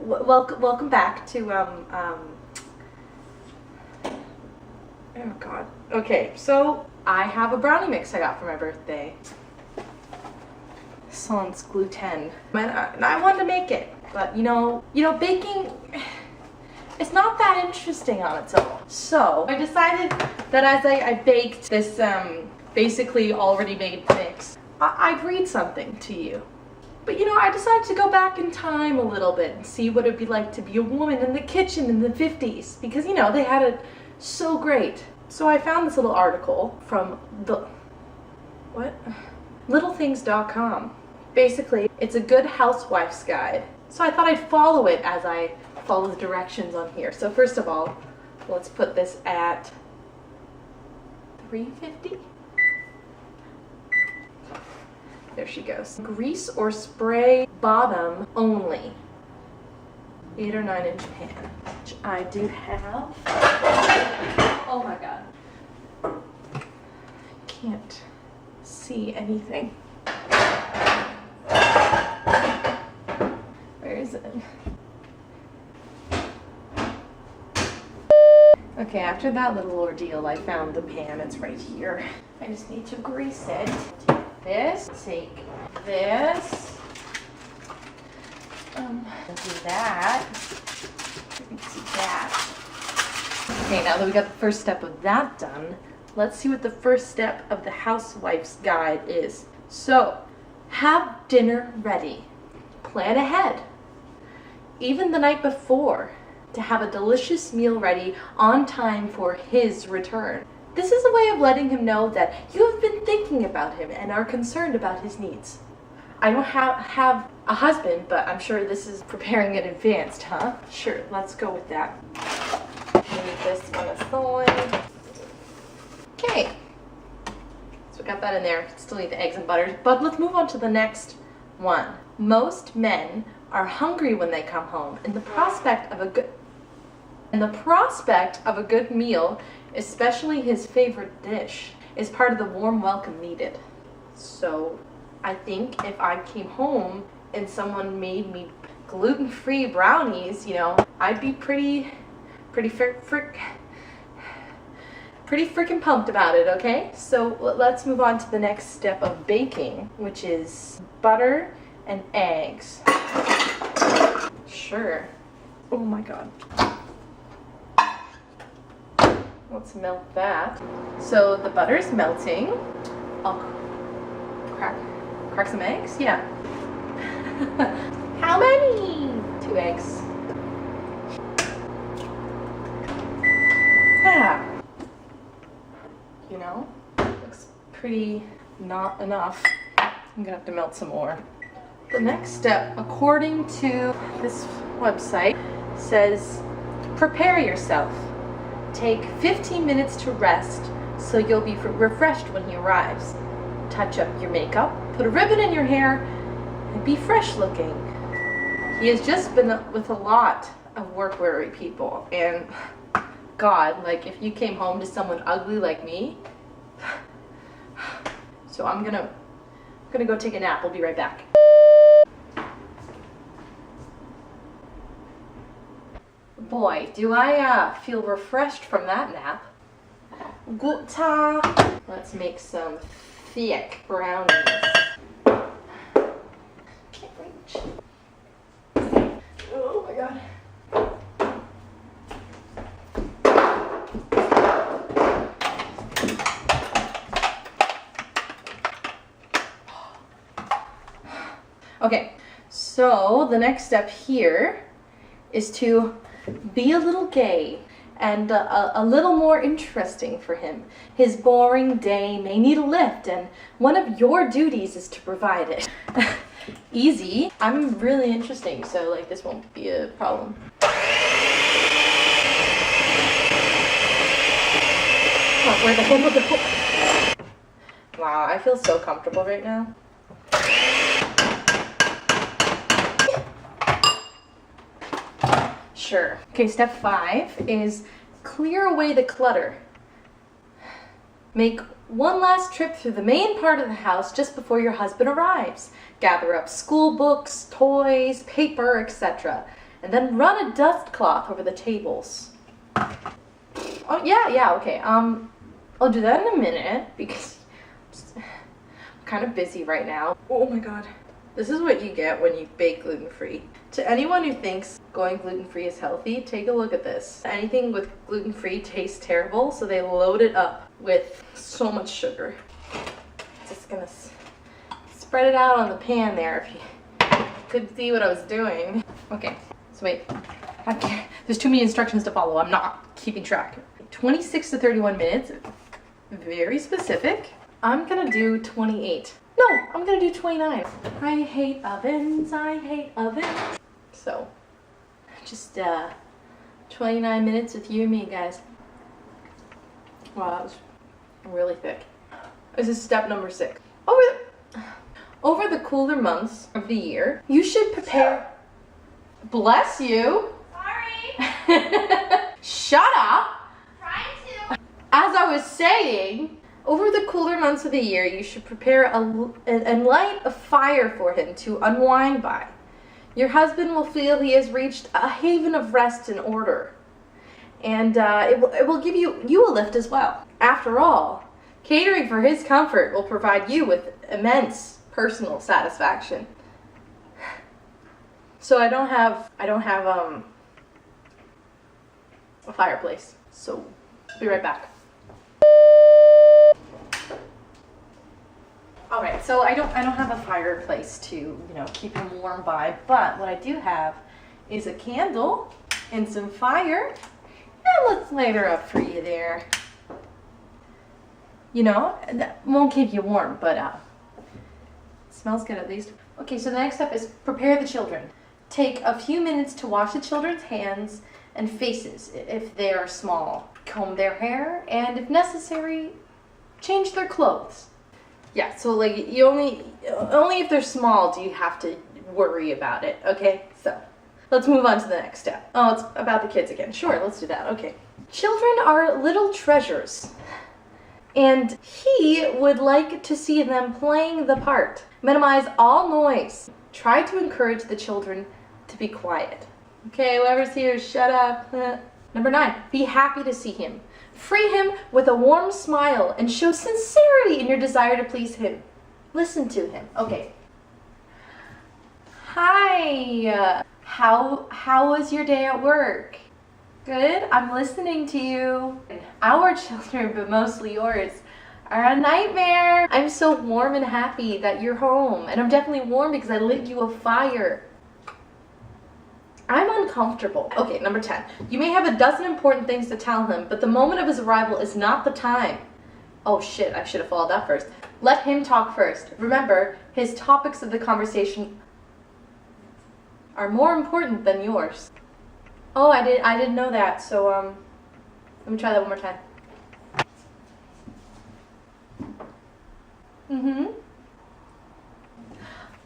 welcome back to oh god. Okay, so I have a brownie mix I got for my birthday. Sans gluten. And I wanted to make it, but you know, baking, it's not that interesting on its own. So I decided that as I baked this basically already made mix, I'd read something to you. But you know, I decided to go back in time a little bit and see what it'd be like to be a woman in the kitchen in the 50s, because you know, they had it so great. So I found this little article from littlethings.com. Basically, it's a good housewife's guide. So I thought I'd follow it as I follow the directions on here. So first of all, let's put this at 350. There she goes. Grease or spray bottom only. 8 or 9 inch pan, which I do have. Oh my god. Can't see anything. Where is it? Okay, after that little ordeal, I found the pan. It's right here. I just need to grease it. Take this, do that, you can see that. Okay, now that we got the first step of that done, let's see what the first step of the housewife's guide is. So, have dinner ready. Plan ahead, even the night before, to have a delicious meal ready on time for his return. This is a way of letting him know that you have been thinking about him and are concerned about his needs. I don't have a husband, but I'm sure this is preparing in advance, huh? Sure, let's go with that. Leave this one aside. Okay. So we got that in there. Still need the eggs and butter, but let's move on to the next one. Most men are hungry when they come home, and the prospect of a good meal, especially his favorite dish, is part of the warm welcome needed. So I think if I came home and someone made me gluten-free brownies, you know, I'd be pretty freaking pumped about it, okay? So let's move on to the next step of baking, which is butter and eggs. Sure. Oh my god. Let's melt that. So the butter's melting. I'll crack some eggs? Yeah. How many? 2 eggs. Yeah. You know, looks pretty not enough. I'm gonna have to melt some more. The next step, according to this website, says prepare yourself. Take 15 minutes to rest so you'll be refreshed when he arrives. Touch up your makeup, put a ribbon in your hair, and be fresh looking. He has just been with a lot of work-weary people, and God, like if you came home to someone ugly like me. So I'm gonna go take a nap. We'll be right back. Boy, do I feel refreshed from that nap. Gutta. Let's make some thick brownies. Can't reach. Oh my god. Okay, so the next step here is to be a little gay and a little more interesting for him. His boring day may need a lift, and one of your duties is to provide it. Easy. I'm really interesting, so like this won't be a problem. Oh, where the hell did the Wow, I feel so comfortable right now. Sure. Okay, step 5 is clear away the clutter. Make one last trip through the main part of the house just before your husband arrives. Gather up school books, toys, paper, etc. and then run a dust cloth over the tables. Oh, yeah, okay. I'll do that in a minute because I'm kind of busy right now. Oh my god. This is what you get when you bake gluten-free. To anyone who thinks going gluten-free is healthy, take a look at this. Anything with gluten-free tastes terrible, so they load it up with so much sugar. Just gonna spread it out on the pan there if you could see what I was doing. Okay, so wait. There's too many instructions to follow. I'm not keeping track. 26 to 31 minutes. Very specific. I'm gonna do 28. No, I'm gonna do 29. I hate ovens, I hate ovens. So, just 29 minutes with you and me, guys. Wow, that was really thick. This is step number 6. Over the cooler months of the year, you should prepare... Bless you! Sorry! Shut up! Trying to. As I was saying, over the cooler months of the year, you should prepare and light a fire for him to unwind by. Your husband will feel he has reached a haven of rest and order. And it will give you a lift as well. After all, catering for his comfort will provide you with immense personal satisfaction. So I don't have a fireplace. So be right back. All right, so I don't have a fireplace to, keep him warm by, but what I do have is a candle and some fire. And let's light her up for you there. That won't keep you warm, but it smells good at least. Okay, so the next step is prepare the children. Take a few minutes to wash the children's hands and faces if they are small. Comb their hair, and if necessary, change their clothes. Yeah, so you only if they're small do you have to worry about it, okay? So, let's move on to the next step. Oh, it's about the kids again. Sure, let's do that, okay. Children are little treasures, and he would like to see them playing the part. Minimize all noise. Try to encourage the children to be quiet. Okay, whoever's here, shut up. Number 9, be happy to see him. Free him with a warm smile and show sincerity in your desire to please him. Listen to him. Okay. Hi. How was your day at work? Good. I'm listening to you. Our children, but mostly yours, are a nightmare. I'm so warm and happy that you're home. And I'm definitely warm because I lit you a fire. I'm uncomfortable. Okay, number 10. You may have a dozen important things to tell him, but the moment of his arrival is not the time. Oh shit, I should have followed that first. Let him talk first. Remember, his topics of the conversation are more important than yours. Oh, I didn't know that, so let me try that one more time.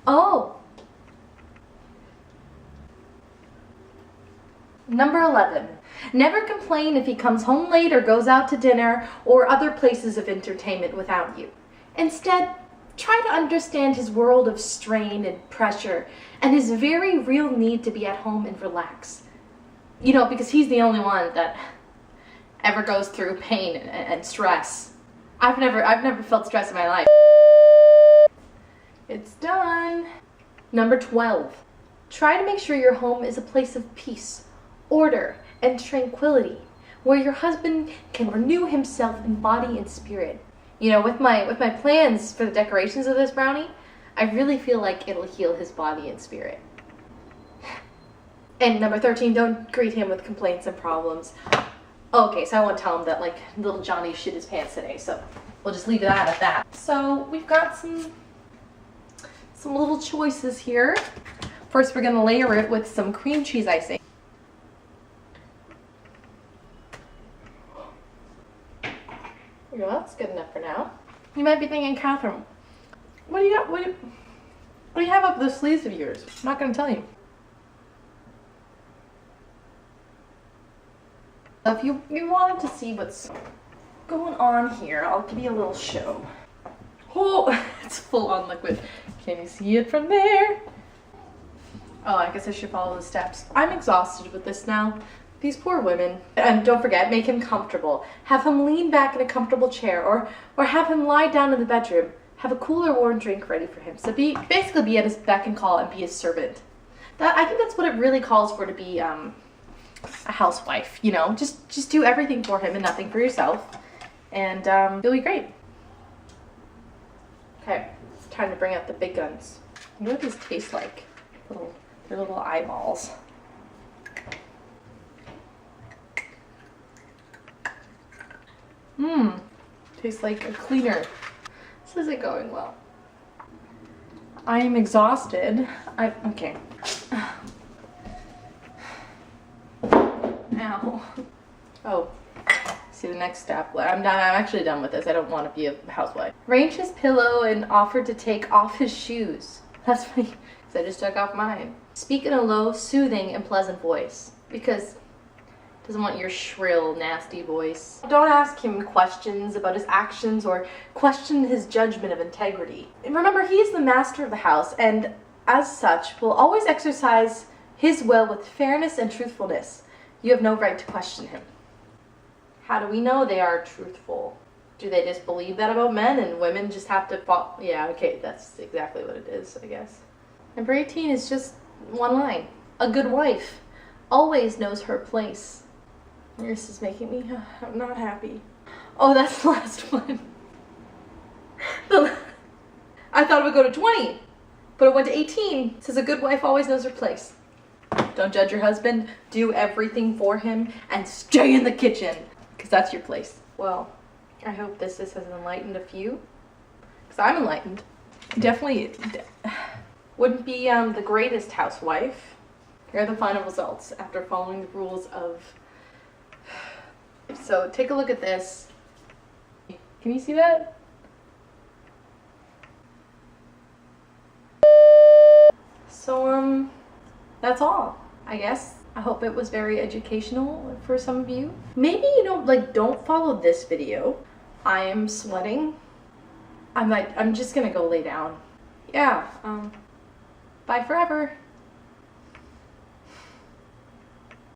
Oh. Number 11. Never complain if he comes home late or goes out to dinner or other places of entertainment without you. Instead, try to understand his world of strain and pressure and his very real need to be at home and relax. Because he's the only one that ever goes through pain and stress. I've never felt stress in my life. It's done. Number 12. Try to make sure your home is a place of peace, order, and tranquility, where your husband can renew himself in body and spirit. With my plans for the decorations of this brownie, I really feel like it'll heal his body and spirit. And number 13, don't greet him with complaints and problems. Okay, so I won't tell him that little Johnny shit his pants today, so we'll just leave that at that. So we've got some little choices here. First, we're gonna layer it with some cream cheese icing. Well, that's good enough for now. You might be thinking, Catherine, what do you have up the sleeves of yours? I'm not gonna tell you. If you wanted to see what's going on here, I'll give you a little show. Oh, it's full on liquid. Can you see it from there? Oh, I guess I should follow the steps. I'm exhausted with this now. These poor women. And don't forget, make him comfortable. Have him lean back in a comfortable chair, or have him lie down in the bedroom. Have a cool or warm drink ready for him. So basically be at his beck and call and be his servant. I think that's what it really calls for, to be a housewife, you know? Just do everything for him and nothing for yourself. And you'll be great. Okay, it's time to bring out the big guns. I wonder what these taste like. They're little eyeballs. Mmm, tastes like a cleaner. This isn't going well. I am exhausted. Okay. Ow. Oh, see the next step. I'm actually done with this. I don't want to be a housewife. Arrange his pillow and offered to take off his shoes. That's funny, because I just took off mine. Speak in a low, soothing, and pleasant voice, because he doesn't want your shrill, nasty voice. Don't ask him questions about his actions or question his judgment of integrity. And remember, he is the master of the house, and as such, will always exercise his will with fairness and truthfulness. You have no right to question him. How do we know they are truthful? Do they just believe that about men and women just have to fall? Yeah, okay, that's exactly what it is, I guess. Number 18 is just one line. A good wife always knows her place. This is making me I'm not happy. Oh, that's the last one. I thought it would go to 20, but it went to 18. It says a good wife always knows her place. Don't judge your husband. Do everything for him and stay in the kitchen, because that's your place. Well, I hope this has enlightened a few, because I'm enlightened. Definitely wouldn't be the greatest housewife. Here are the final results after following the rules of... So take a look at this. Can you see that? So that's all, I guess. I hope it was very educational for some of you. Maybe don't follow this video. I am sweating. I'm just gonna go lay down. Yeah, bye forever.